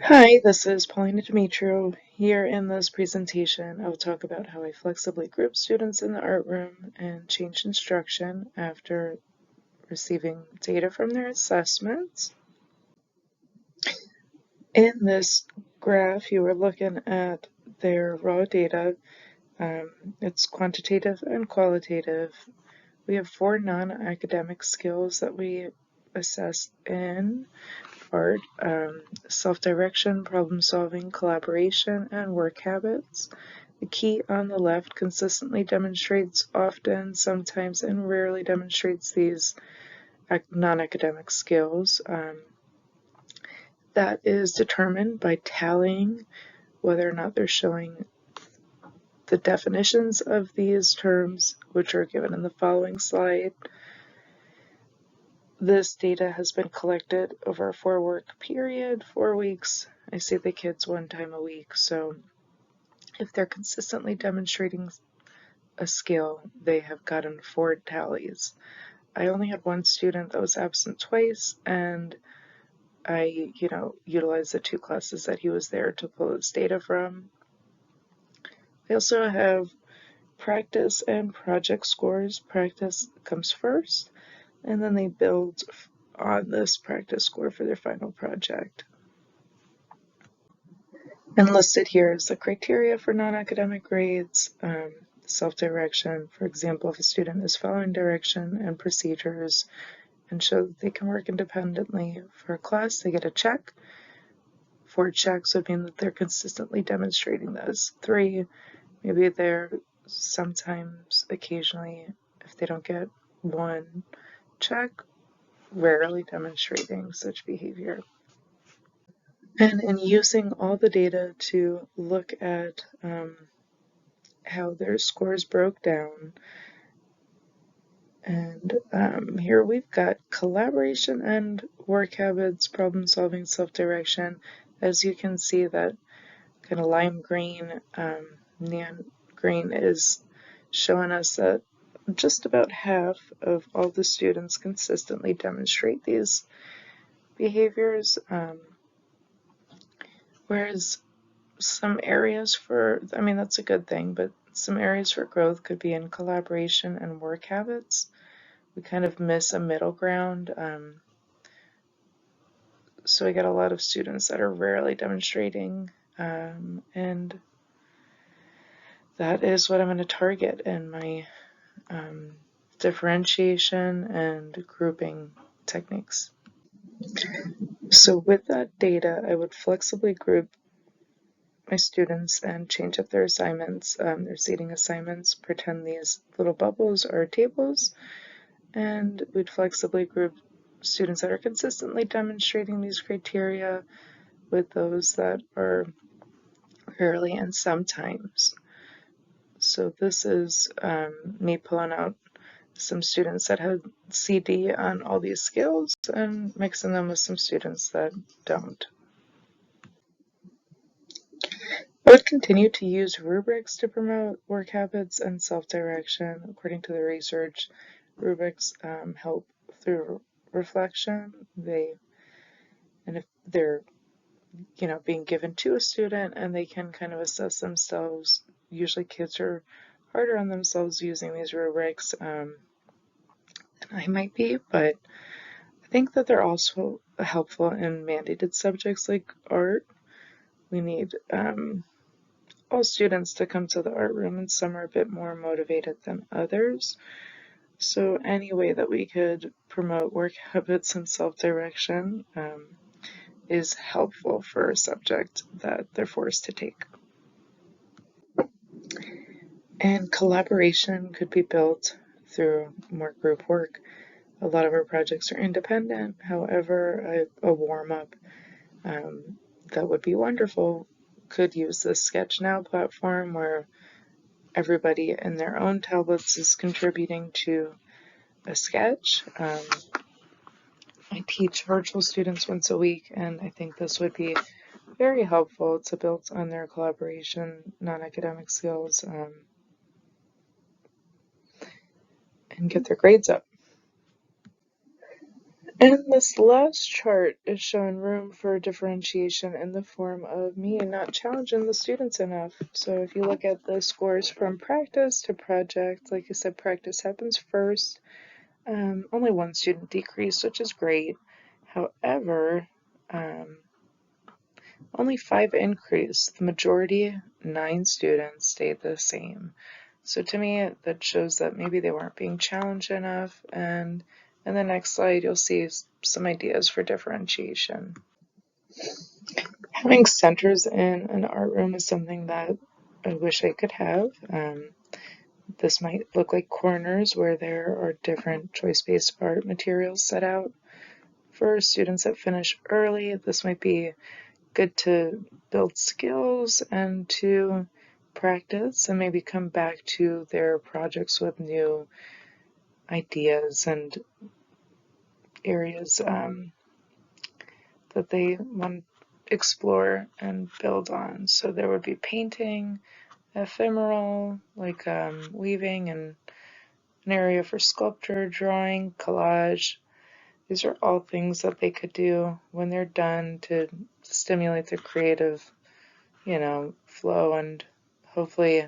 Hi, this is Paulina Demetrio. Here in this presentation, I'll talk about how I flexibly group students in the art room and change instruction after receiving data from their assessments. In this graph, you are looking at their raw data. It's quantitative and qualitative. We have 4 non-academic skills that we assess in art: self-direction, problem-solving, collaboration, and work habits. The key on the left consistently demonstrates often, sometimes, and rarely demonstrates these non-academic skills. That is determined by tallying whether or not they're showing the definitions of these terms, which are given in the following slide. This data has been collected over a 4-week period, 4 weeks. I see the kids 1 time a week, so if they're consistently demonstrating a skill, they have gotten 4 tallies. I only had 1 student that was absent twice, and I, utilized the 2 classes that he was there to pull his data from. I also have practice and project scores. Practice comes first, and then they build on this practice score for their final project. And listed here is the criteria for non-academic grades, self-direction. For example, if a student is following direction and procedures and show that they can work independently for a class, they get a check. 4 checks would mean that they're consistently demonstrating this. 3, maybe they're sometimes, occasionally, if they don't get 1 check, rarely demonstrating such behavior. And in using all the data to look at how their scores broke down, and here we've got collaboration and work habits, problem solving, self-direction. As you can see, that kind of lime green, neon green is showing us that just about half of all the students consistently demonstrate these behaviors, whereas some areas that's a good thing, but some areas for growth could be in collaboration and work habits. We kind of miss a middle ground. So we get a lot of students that are rarely demonstrating, and that is what I'm going to target in my differentiation and grouping techniques. So with that data, I would flexibly group my students and change up their assignments, their seating assignments, pretend these little bubbles are tables, and we'd flexibly group students that are consistently demonstrating these criteria with those that are rarely and sometimes. So this is me pulling out some students that had CD on all these skills and mixing them with some students that don't. I would continue to use rubrics to promote work habits and self-direction. According to the research, rubrics help through reflection. And if they're, being given to a student and they can kind of assess themselves, usually kids are harder on themselves using these rubrics than I might be, but I think that they're also helpful in mandated subjects like art. We need all students to come to the art room, and some are a bit more motivated than others. So any way that we could promote work habits and self-direction is helpful for a subject that they're forced to take. And collaboration could be built through more group work. A lot of our projects are independent. However, a warm-up that would be wonderful could use the Sketch Now platform, where everybody in their own tablets is contributing to a sketch. I teach virtual students once a week, and I think this would be very helpful to build on their collaboration, non-academic skills, and get their grades up. And this last chart is showing room for differentiation in the form of me not challenging the students enough. So if you look at the scores from practice to project, like I said, practice happens first. Only one student decreased, which is great. However, only 5 increased. The majority, 9 students, stayed the same. So to me, that shows that maybe they weren't being challenged enough. And in the next slide, you'll see some ideas for differentiation. Having centers in an art room is something that I wish I could have. This might look like corners where there are different choice-based art materials set out. For students that finish early, this might be good to build skills and to practice and maybe come back to their projects with new ideas and areas that they want to explore and build on. So there would be painting, ephemeral, like weaving, and an area for sculpture, drawing, collage. These are all things that they could do when they're done to stimulate their creative, flow and hopefully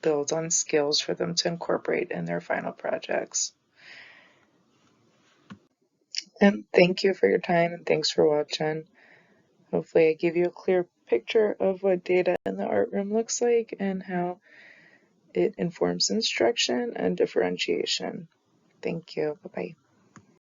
build on skills for them to incorporate in their final projects. And thank you for your time and thanks for watching. Hopefully I give you a clear picture of what data in the art room looks like and how it informs instruction and differentiation. Thank you. Bye-bye.